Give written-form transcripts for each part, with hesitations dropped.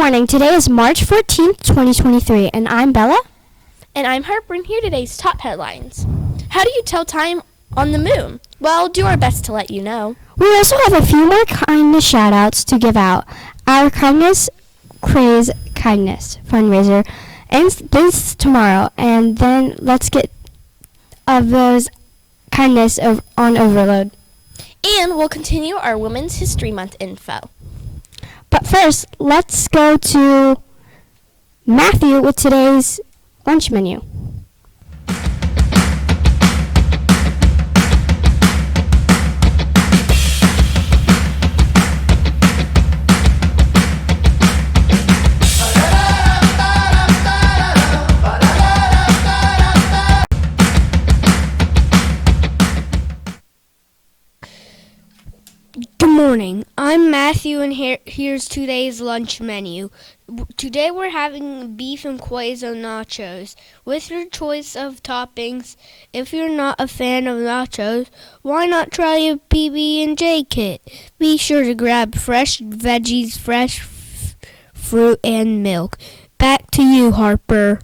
morning. Today is March 14th, 2023, and I'm Bella. And I'm Harper, and here are today's top headlines. How do you tell time on the moon? Well, do our best to let you know. We also have a few more kindness shout-outs to give out. Our Kindness Craze Kindness fundraiser ends this tomorrow, and then let's get of those kindness on overload. And we'll continue our Women's History Month info. But first, let's go to Matthew with today's lunch menu. Good morning. I'm Matthew, and here's today's lunch menu. Today we're having beef and queso nachos with your choice of toppings. If you're not a fan of nachos, why not try a PB&J kit? Be sure to grab fresh veggies, fresh fruit, and milk. Back to you, Harper.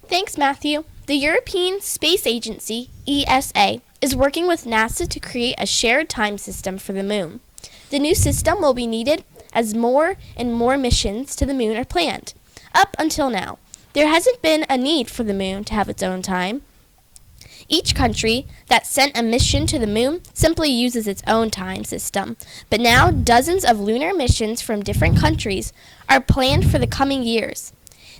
Thanks, Matthew. The European Space Agency, ESA, is working with NASA to create a shared time system for the moon. The new system will be needed as more and more missions to the moon are planned. Up until now, there hasn't been a need for the moon to have its own time. Each country that sent a mission to the moon simply uses its own time system. But now, dozens of lunar missions from different countries are planned for the coming years.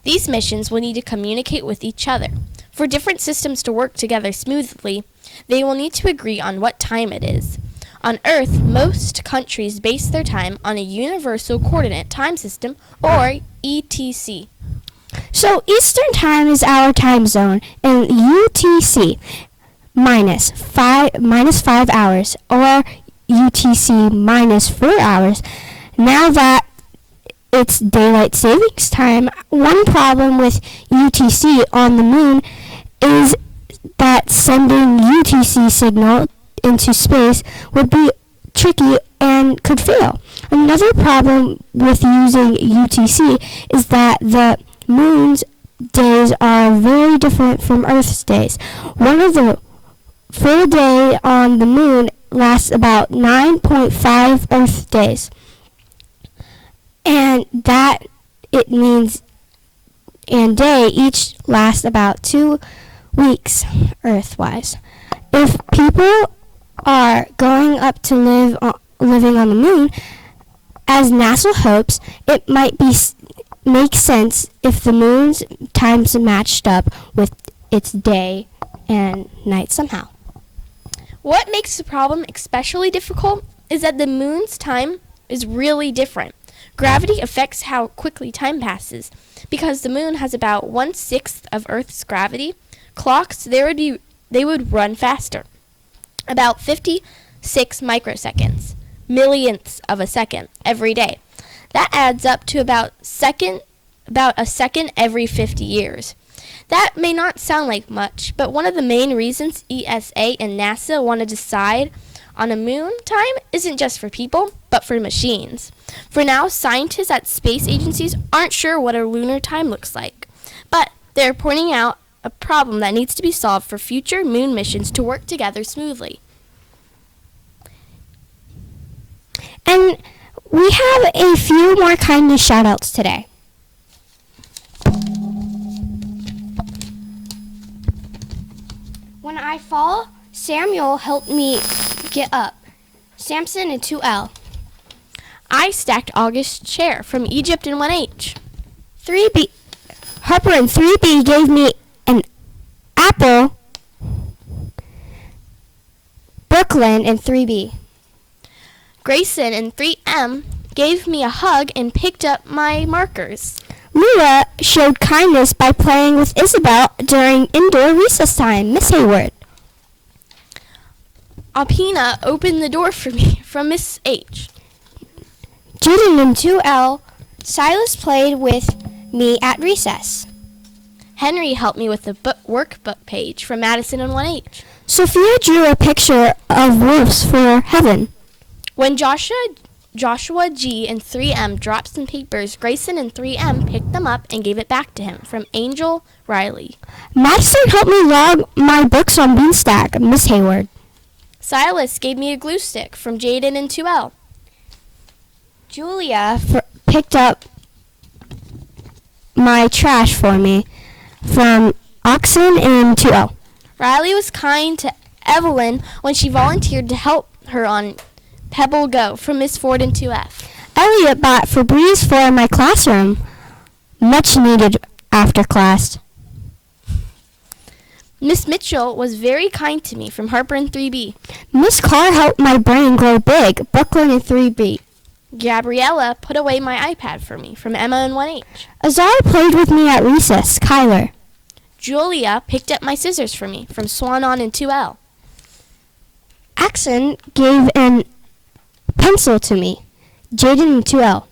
These missions will need to communicate with each other. For different systems to work together smoothly, they will need to agree on what time it is. On Earth, most countries base their time on a Universal Coordinate Time System, or ETC. So Eastern Time is our time zone, and UTC minus 5 hours, or UTC minus 4 hours. Now that it's daylight savings time, one problem with UTC on the moon is that sending UTC signal into space would be tricky and could fail. Another problem with using UTC is that the moon's days are very different from Earth's days. One of the full day on the moon lasts about 9.5 Earth days. And that it means and day each lasts about 2 weeks Earth-wise. If people are going up to living on the moon, as NASA hopes, it might make sense if the moon's times matched up with its day and night somehow. What makes the problem especially difficult is that the moon's time is really different. Gravity affects how quickly time passes. Because the moon has about 1/6 of Earth's gravity, clocks they would run faster, about 56 microseconds, millionths of a second every day. That adds up to about a second every 50 years. That may not sound like much, but one of the main reasons ESA and NASA want to decide on a moon time isn't just for people, but for machines. For now, scientists at space agencies aren't sure what a lunar time looks like, but they're pointing out a problem that needs to be solved for future moon missions to work together smoothly. And we have a few more kindness shout-outs today. When I fall, Samuel helped me get up. Samson and 2L. I stacked August's chair from Egypt in 1H. 3B. Harper and 3B gave me an apple. Brooklyn and 3B. Grayson and 3M gave me a hug and picked up my markers. Leah showed kindness by playing with Isabel during indoor recess time. Miss Hayward. Alpina opened the door for me from Miss H. Jaden and 2L. Silas played with me at recess. Henry helped me with the workbook page from Madison and 1H. Sophia drew a picture of wolves for heaven. When Joshua G and 3M dropped some papers, Grayson and 3M picked them up and gave it back to him from Angel Riley. Madison helped me log my books on Beanstack, Miss Hayward. Silas gave me a glue stick from Jaden and 2L. Julia picked up my trash for me from Oakland and 2L. Riley was kind to Evelyn when she volunteered to help her on Pebble Go from Miss Ford and 2F. Elliot bought Febreze for my classroom. Much needed after class. Miss Mitchell was very kind to me from Harper and 3B. Miss Carr helped my brain grow big. Brooklyn and 3B. Gabriella put away my iPad for me from Emma and 1H. Azar played with me at recess. Kyler. Julia picked up my scissors for me from Swanon and 2L. Axon gave an pencil to me. Jaden and 2L.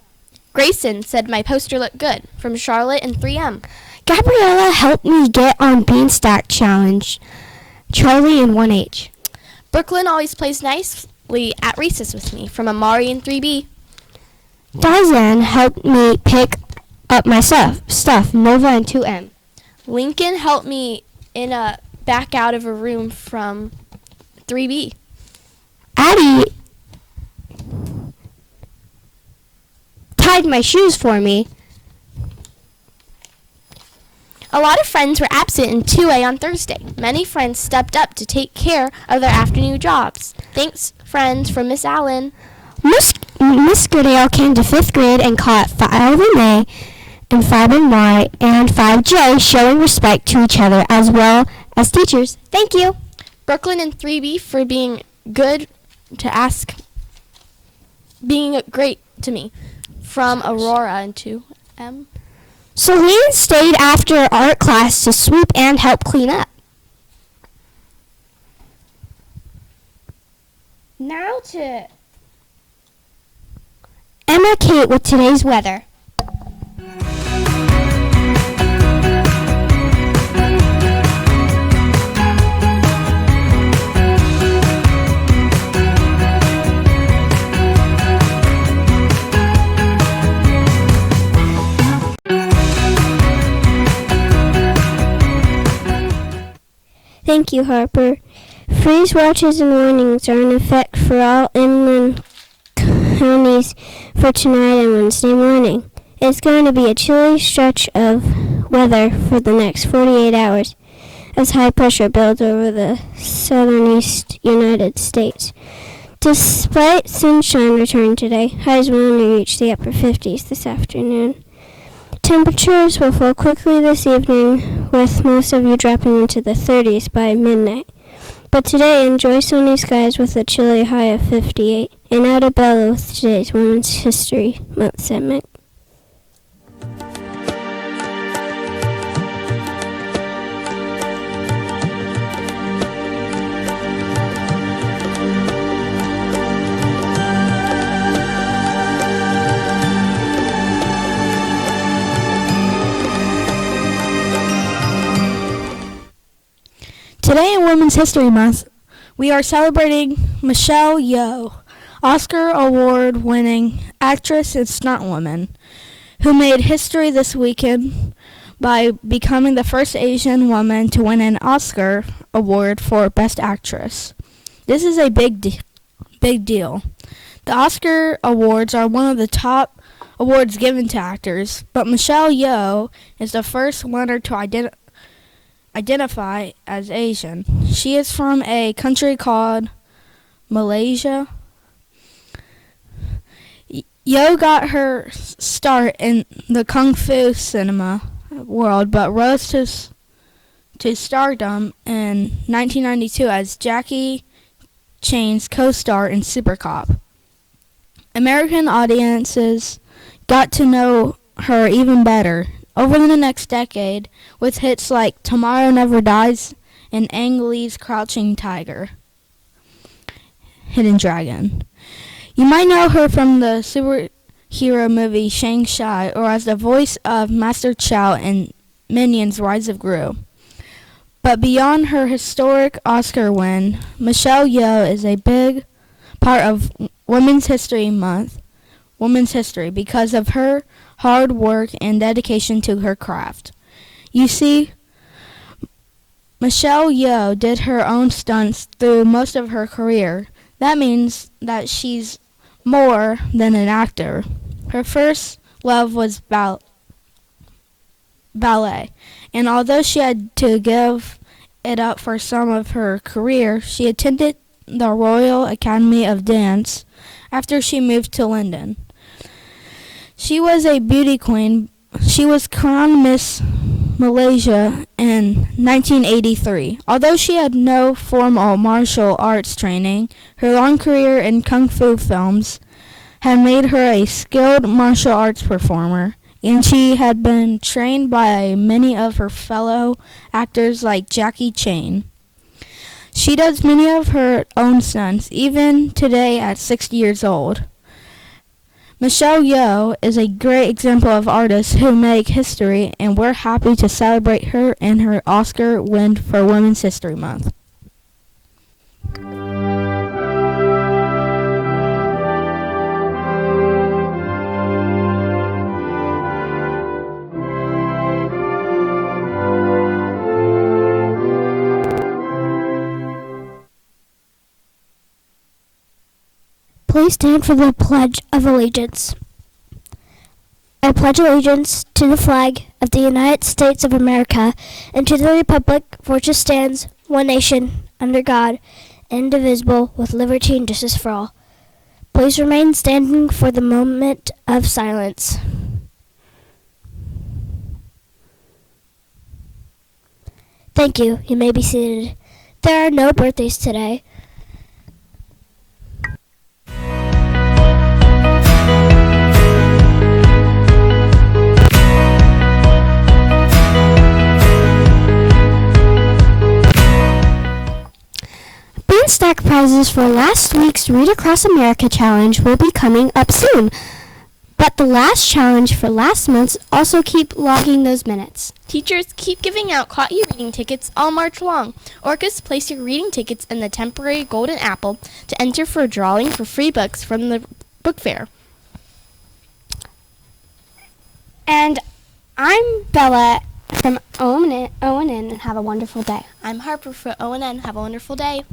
Grayson said my poster looked good from Charlotte and 3M. Gabriella helped me get on Beanstack Challenge. Charlie and 1H. Brooklyn always plays nicely at recess with me from Amari and 3B. Dazan helped me pick up my stuff. Nova and 2M. Lincoln helped me back out of a room from 3B. Addie tied my shoes for me. A lot of friends were absent in 2A on Thursday. Many friends stepped up to take care of their afternoon jobs. Thanks, friends, from Miss Allen. Miss Goodale came to 5th grade and caught 5 and 5Y and 5J, showing respect to each other as well as teachers. Thank you. Brooklyn and 3B for being great to me from Aurora and 2M. Celine stayed after art class to sweep and help clean up. Now to Emma Kate with today's weather. Thank you, Harper. Freeze watches and warnings are in effect for all inland counties for tonight and Wednesday morning. It's going to be a chilly stretch of weather for the next 48 hours as high pressure builds over the southern east United States. Despite sunshine returning today, highs will only reach the upper 50s this afternoon. Temperatures will fall quickly this evening, with most of you dropping into the 30s by midnight. But today, enjoy sunny skies with a chilly high of 58. And out of Bella with today's Women's History Month segment. Today in Women's History Month, we are celebrating Michelle Yeoh, Oscar Award-winning actress and stuntwoman, who made history this weekend by becoming the first Asian woman to win an Oscar Award for Best Actress. This is a big deal. The Oscar Awards are one of the top awards given to actors, but Michelle Yeoh is the first winner to identify as Asian. She is from a country called Malaysia. Yeoh got her start in the kung fu cinema world, but rose to stardom in 1992 as Jackie Chan's co-star in Super Cop. American audiences got to know her even better over the next decade with hits like Tomorrow Never Dies and Ang Lee's Crouching Tiger, Hidden Dragon. You might know her from the hero movie Shang-Chi or as the voice of Master Chow in Minions Rise of Gru. But beyond her historic Oscar win, Michelle Yeoh is a big part of Women's History Month, Women's History, because of her hard work and dedication to her craft. You see, Michelle Yeoh did her own stunts through most of her career. That means that she's more than an actor. Her first love was ballet, and although she had to give it up for some of her career, she attended the Royal Academy of Dance after she moved to London. She was a beauty queen. She was crowned Miss Malaysia in 1983. Although she had no formal martial arts training, her long career in kung fu films had made her a skilled martial arts performer, and she had been trained by many of her fellow actors like Jackie Chan. She does many of her own stunts, even today at 60 years old. Michelle Yeoh is a great example of artists who make history, and we're happy to celebrate her and her Oscar win for Women's History Month. Please stand for the Pledge of Allegiance. I pledge allegiance to the flag of the United States of America and to the republic for which it stands, one nation, under God, indivisible, with liberty and justice for all. Please remain standing for the moment of silence. Thank you. You may be seated. There are no birthdays today. Stack prizes for last week's Read Across America challenge will be coming up soon. But the last challenge for last month also keep logging those minutes. Teachers keep giving out Caught You Reading tickets all March long. Orcas, place your reading tickets in the temporary golden apple to enter for a drawing for free books from the book fair. And I'm Bella from ONN, and have a wonderful day. I'm Harper for ONN. Have a wonderful day.